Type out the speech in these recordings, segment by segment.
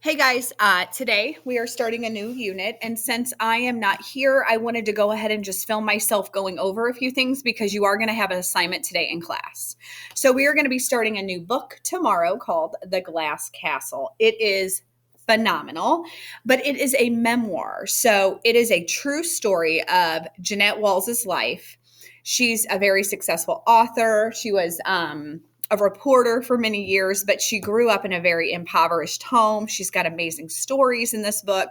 Hey guys, today we are starting a new unit, and since I am not here, I wanted to go ahead and just film myself going over a few things because you are going to have an assignment today in class. So, we are going to be starting a new book tomorrow called The Glass Castle. It is phenomenal, but it is a memoir. So, it is a true story of Jeanette Walls's life. She's a very successful author. She was, a reporter for many years, but she grew up in a very impoverished home. She's got amazing stories in this book,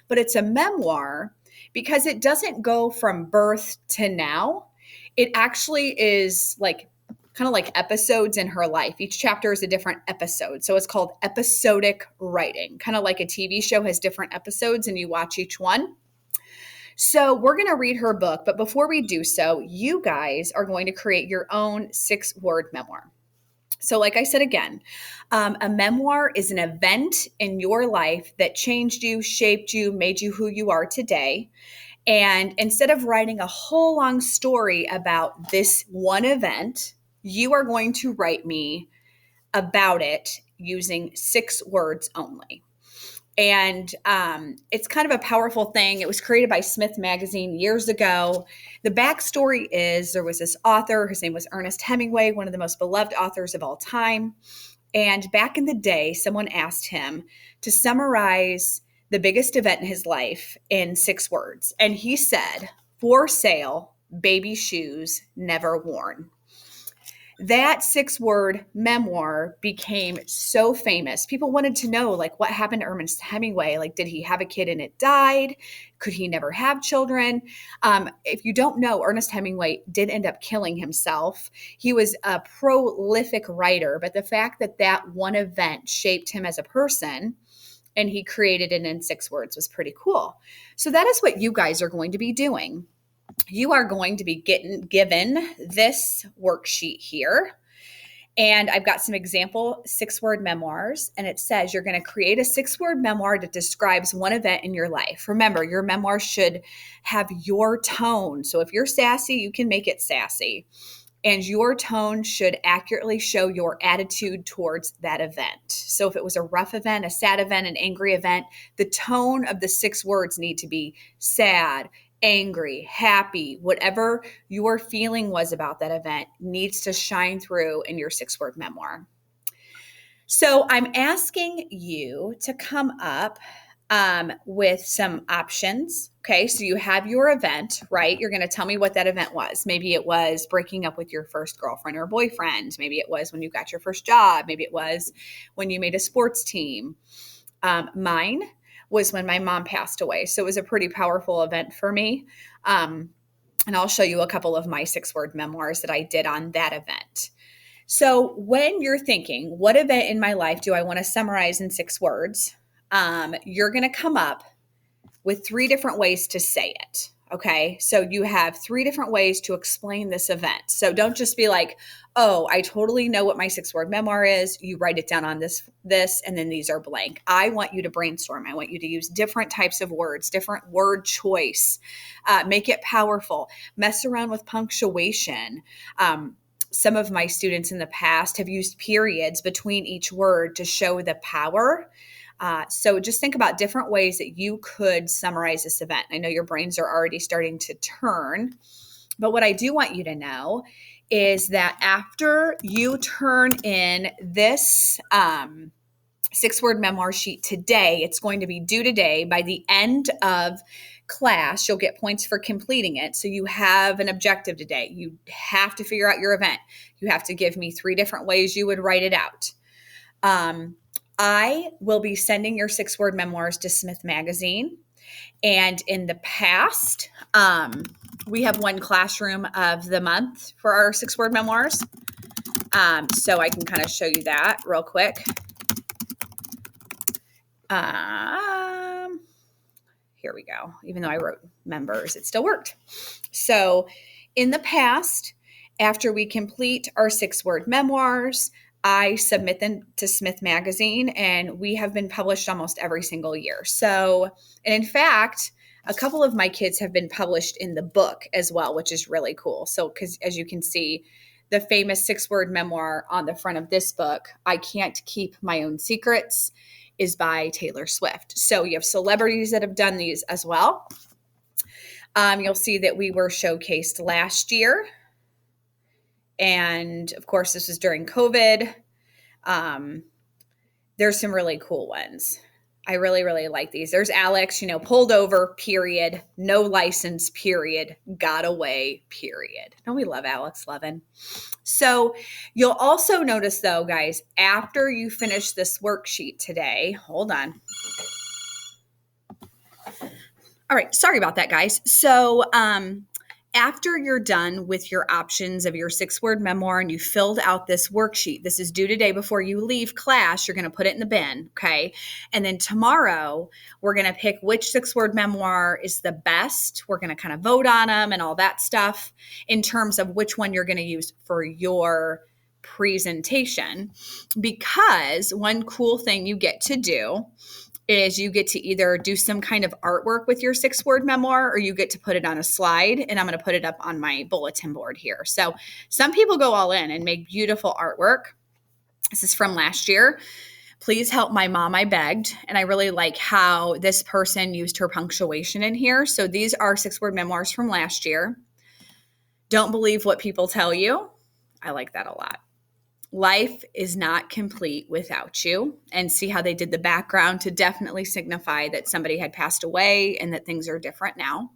but it's a memoir because it doesn't go from birth to now. It actually is like kind of like episodes in her life. Each chapter is a different episode. So it's called episodic writing, kind of like a TV show has different episodes and you watch each one. So we're going to read her book, but before we do so, you guys are going to create your own 6-word memoir. So, like I said again, a memoir is an event in your life that changed you, shaped you, made you who you are today. And instead of writing a whole long story about this one event, you are going to write me about it using 6 words only. And it's kind of a powerful thing. It was created by Smith Magazine years ago. The backstory is there was this author, his name was Ernest Hemingway, one of the most beloved authors of all time. And back in the day, someone asked him to summarize the biggest event in his life in 6 words. And he said, "For sale, baby shoes never worn." That 6-word memoir became so famous. People wanted to know, like, what happened to Ernest Hemingway? Like, did he have a kid and it died? Could he never have children? If you don't know, Ernest Hemingway did end up killing himself. He was a prolific writer, but the fact that that one event shaped him as a person and he created it in 6 words was pretty cool. So that is what you guys are going to be doing. You are going to be given this worksheet here. And I've got some example 6-word memoirs. And it says you're going to create a 6-word memoir that describes one event in your life. Remember, your memoir should have your tone. So if you're sassy, you can make it sassy. And your tone should accurately show your attitude towards that event. So if it was a rough event, a sad event, an angry event, the tone of the 6 words need to be sad, angry, happy, whatever your feeling was about that event needs to shine through in your 6-word memoir. So I'm asking you to come up with some options. Okay, so you have your event, right? You're going to tell me what that event was. Maybe it was breaking up with your first girlfriend or boyfriend. Maybe it was when you got your first job. Maybe it was when you made a sports team. Mine was when my mom passed away. So it was a pretty powerful event for me. And I'll show you a couple of my 6-word memoirs that I did on that event. So when you're thinking, what event in my life do I want to summarize in 6 words? You're going to come up with 3 different ways to say it. Okay. So you have 3 different ways to explain this event. So don't just be like, oh, I totally know what my 6-word memoir is. You write it down on this, and then these are blank. I want you to brainstorm. I want you to use different types of words, different word choice, make it powerful, mess around with punctuation. Some of my students in the past have used periods between each word to show the power. So just think about different ways that you could summarize this event. I know your brains are already starting to turn, but what I do want you to know is that after you turn in this 6-word memoir sheet today, it's going to be due today. By the end of class, you'll get points for completing it. So you have an objective today. You have to figure out your event. You have to give me 3 different ways you would write it out. I will be sending your 6-word memoirs to Smith Magazine. And in the past, we have one classroom of the month for our 6-word memoirs. So I can kind of show you that real quick. Here we go. Even though I wrote members, it still worked. So in the past, after we complete our 6-word memoirs, I submit them to Smith Magazine, and we have been published almost every single year. So, and in fact, a couple of my kids have been published in the book as well, which is really cool. So, because as you can see, the famous 6-word memoir on the front of this book, I Can't Keep My Own Secrets, is by Taylor Swift. So you have celebrities that have done these as well. You'll see that we were showcased last year. And of course, this was during COVID. There's some really cool ones. I really, really like these. There's Alex, pulled over, period. No license, period. Got away, period. Don't we love Alex Levin? So you'll also notice, though, guys, after you finish this worksheet today, hold on. All right, sorry about that, guys. So after you're done with your options of your 6-word memoir and you filled out this worksheet, this is due today before you leave class, you're going to put it in the bin, okay? And then tomorrow, we're going to pick which 6-word memoir is the best. We're going to kind of vote on them and all that stuff in terms of which one you're going to use for your presentation. Because one cool thing you get to do is you get to either do some kind of artwork with your 6-word memoir, or you get to put it on a slide, and I'm going to put it up on my bulletin board here. So some people go all in and make beautiful artwork. This is from last year. Please help my mom, I begged. And I really like how this person used her punctuation in here. So these are 6-word memoirs from last year. Don't believe what people tell you. I like that a lot. Life is not complete without you. And see how they did the background to definitely signify that somebody had passed away and that things are different now.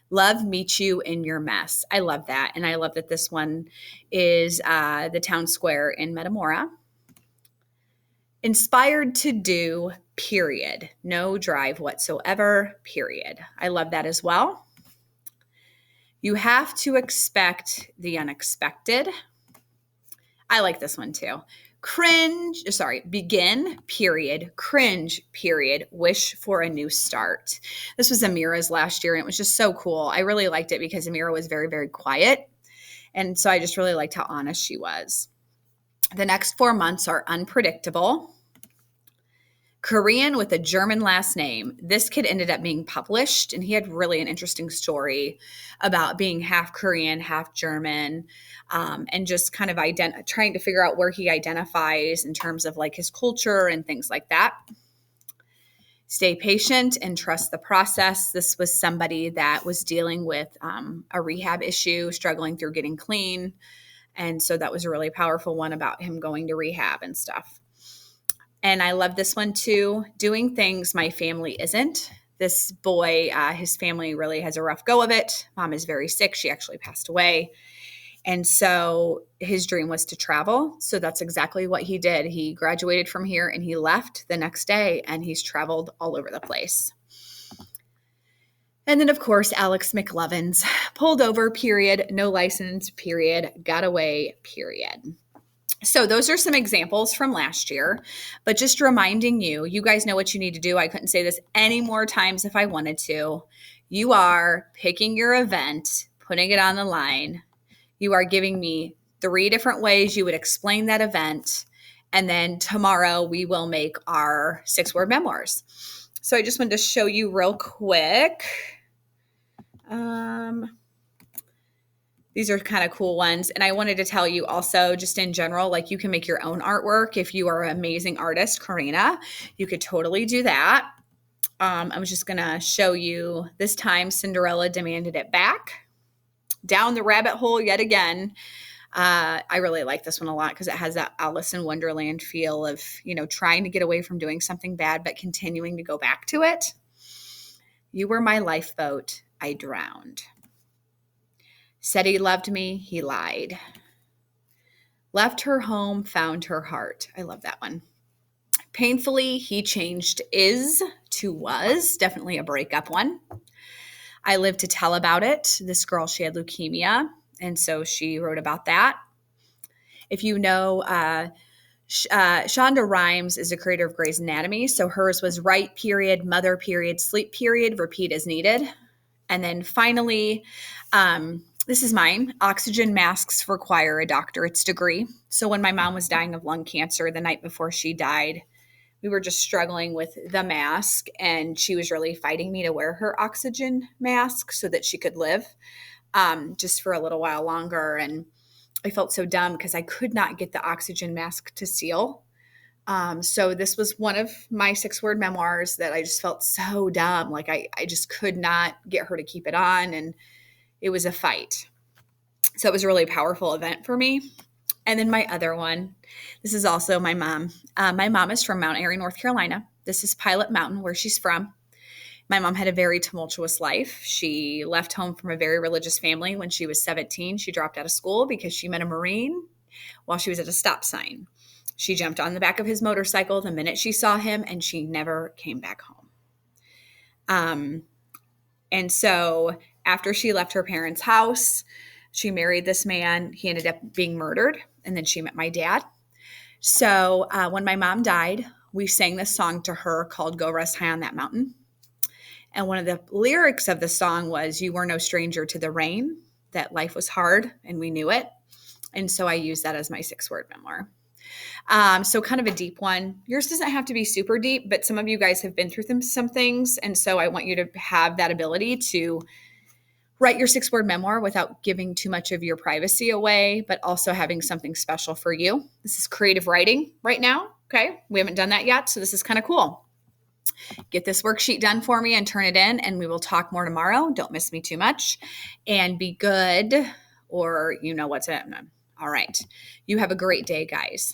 Love meets you in your mess. I love that. And I love that this one is the town square in Metamora. Inspired to do, period. No drive whatsoever, period. I love that as well. You have to expect the unexpected. I like this one too. Begin, period, cringe, period, wish for a new start. This was Amira's last year, and it was just so cool. I really liked it because Amira was very, very quiet. And so I just really liked how honest she was. The next 4 months are unpredictable. Korean with a German last name. This kid ended up being published, and he had really an interesting story about being half Korean, half German, and just kind of trying to figure out where he identifies in terms of like his culture and things like that. Stay patient and trust the process. This was somebody that was dealing with a rehab issue, struggling through getting clean. And so that was a really powerful one about him going to rehab and stuff. And I love this one too. Doing things my family isn't. This boy, his family really has a rough go of it. Mom is very sick. She actually passed away. And so his dream was to travel. So that's exactly what he did. He graduated from here and he left the next day, and he's traveled all over the place. And then, of course, Alex McLevins, pulled over, period, no license, period, got away, period. So those are some examples from last year, but just reminding you, you guys know what you need to do. I couldn't say this any more times if I wanted to. You are picking your event, putting it on the line. You are giving me 3 different ways you would explain that event. And then tomorrow we will make our 6-word memoirs. So I just wanted to show you real quick. These are kind of cool ones. And I wanted to tell you also, just in general, like you can make your own artwork. If you are an amazing artist, Karina, you could totally do that. I was just going to show you this time Cinderella demanded it back. Down the rabbit hole yet again. I really like this one a lot because it has that Alice in Wonderland feel of, trying to get away from doing something bad, but continuing to go back to it. You were my lifeboat. I drowned. Said he loved me, he lied. Left her home, found her heart. I love that one. Painfully, he changed is to was. Definitely a breakup one. I lived to tell about it. This girl, she had leukemia, and so she wrote about that. If you know, Shonda Rhimes is the creator of Grey's Anatomy, so hers was write, period, mother, period, sleep, period, repeat as needed. And then finally, this is mine. Oxygen masks require a doctorate's degree. So when my mom was dying of lung cancer the night before she died, we were just struggling with the mask, and she was really fighting me to wear her oxygen mask so that she could live just for a little while longer. And I felt so dumb because I could not get the oxygen mask to seal. So this was one of my 6-word memoirs that I just felt so dumb. Like I just could not get her to keep it on, and it was a fight. So it was a really powerful event for me. And then my other one, this is also my mom. My mom is from Mount Airy, North Carolina. This is Pilot Mountain, where she's from. My mom had a very tumultuous life. She left home from a very religious family when she was 17. She dropped out of school because she met a Marine while she was at a stop sign. She jumped on the back of his motorcycle the minute she saw him, and she never came back home. And so after she left her parents' house, she married this man. He ended up being murdered, and then she met my dad. So when my mom died, we sang this song to her called Go Rest High on That Mountain. And one of the lyrics of the song was, you were no stranger to the rain, that life was hard and we knew it. And so I use that as my 6-word memoir. So kind of a deep one. Yours doesn't have to be super deep, but some of you guys have been through some things. And so I want you to have that ability to write your 6-word memoir without giving too much of your privacy away, but also having something special for you. This is creative writing right now. Okay. We haven't done that yet. So this is kind of cool. Get this worksheet done for me and turn it in, and we will talk more tomorrow. Don't miss me too much, and be good, or you know what's in. All right. You have a great day, guys.